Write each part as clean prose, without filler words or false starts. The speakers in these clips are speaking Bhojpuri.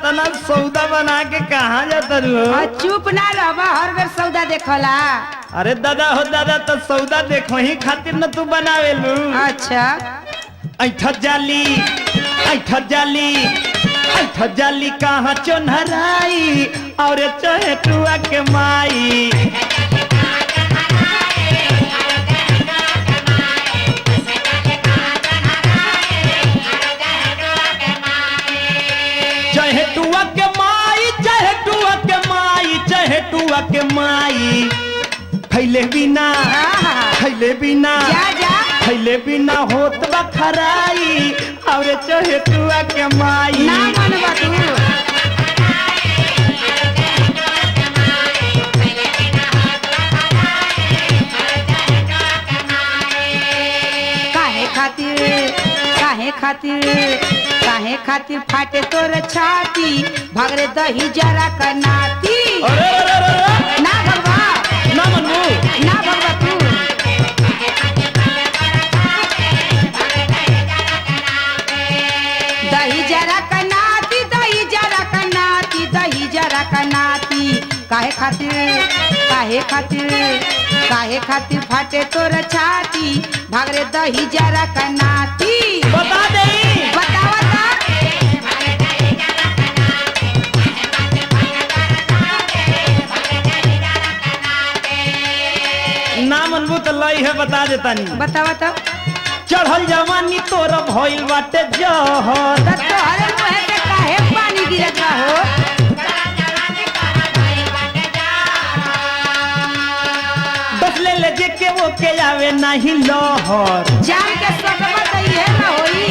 तना सौदा बना के कहाँ जाता रू? चुप ना रह, हर घर सौदा देखला। अरे दादा हो दादा, तो सौदा देखो ही खातिर न तू बनावेलू। अच्छा ऐठा जाली ऐठा जाली ऐठा जाली कहाँ चोनहराई और चाहे टुआ के माई। चाहे टुआ के माई, चाहे टुआ के माई, चाहे टुआ के माई, खैले बिना खैले बिना जा जा खैले बिना होत बा खराई और चाहे टुआ के माई। ना मनवा तू। काहे खातिर काहे खातिर काहे खातिर फाटे तोर छाती, भाग रे दही जरा का नाती। अरे अरे अरे अरे, ना भगवा ना मनू ना भगवा तू। दही जरा का नाती, दही जरा का नाती, दही जरा का नाती। काहे खातिर काहे खातिर काहे खातिर फाटे तोर छाती, भाग रे दही जरा का नाती। बता दे। बतावा ता। ना मनबू तो लई है, बता देता नहीं। बतावा ता। चढ़ल जवानी तोर भइल बाटे जहर, त तोहरे मुहे के काहे पानी गिरत बा हो? बस ले ले जे के वो के आवे नहीं लहर। जान के सकबा त इहे ना होई।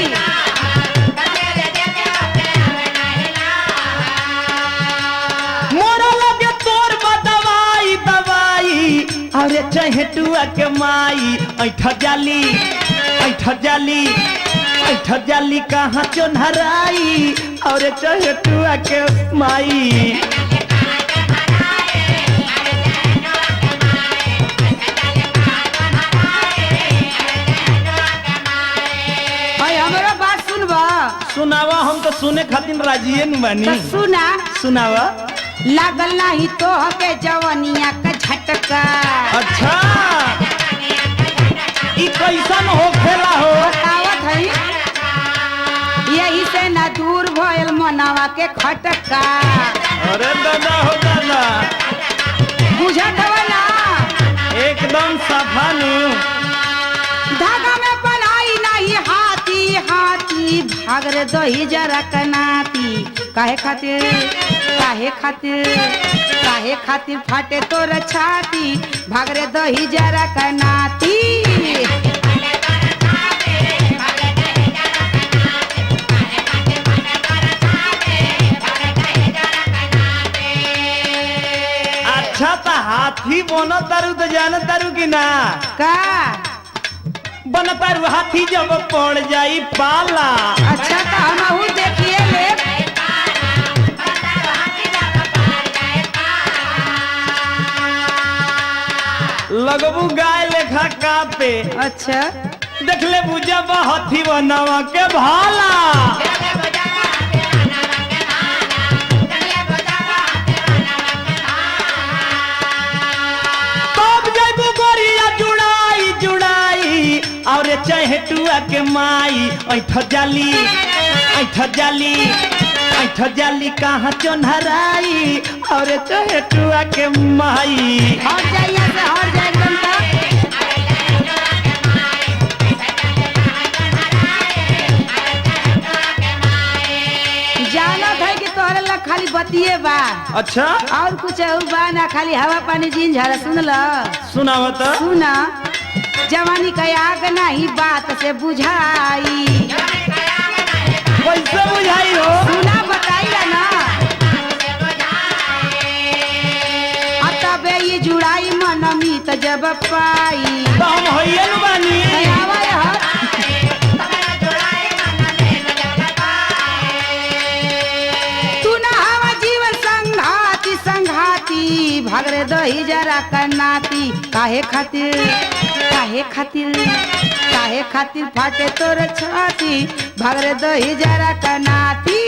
मोरा लगे तोर बा दवाई दवाई और चाहे टुआ के माई। ऐठा जाली ऐठा जाली ऐठा जाली कहाँ चोनहराई और चाहे टुआ के माई। भाई हमरो बात सुनबा। सुनावा, हम तो सुने खातिर राजिए न बानी। त सुना। सुनावा। लागल नाही तो के जवानिया का झटका। अच्छा, ई कैसन होखेला हो? बतावत हई। यही से ना दूर भयल मनावा के खटका। अरे दादा हो दादा, बुझत हवा ना? एकदम सफानु। धागा में बनाई नहीं हाथी हाथी, भाग रे दही जरा का नाती। काहे खातिर काहे खातिर काहे खातिर फाटे तोर छाती, भाग रे दही जरा का नाती। अच्छा तो हाथी बनो तारू तो जान तारू की ना? का बन तारू हाथी जब पड़ जाई पाला। अच्छा तो हमहू देखिए ले। लगबू गाय लेखा कापे। अच्छा देख ले बुझा हाथी बनावा के भाला। तब जैबू गोरिया जुड़ाई जुड़ाई और चाहे टुआ के माई। ऐठा जाली ऐठा जाली ऐठा जाली कहाँ चोनहराई और चाहे टुआ के माई। हट जाइए से हट जाए एकदम तक। जानत है कि तोहरे लग खाली बतिए बा, अच्छा, और कुछ और बा ना, खाली हवा पानी जीन झाड़ा। सुन ल सुनावा तो। सुना। जवानी का आग नहीं बात से बुझाई। कैसे बुझाई हो? सुना बताइला ना। तबे ये जुड़ाई मनमी त जब पाई। तो हम होइए न बानी। आवा यहाँ। तू ना हवा जीवन संघाती संघाती, भाग रे दही जरा का नाती। काहे खातिर काहे खातिर काहे खातिर फाटे तोर छाती, भाग रे दही जरा का नाती।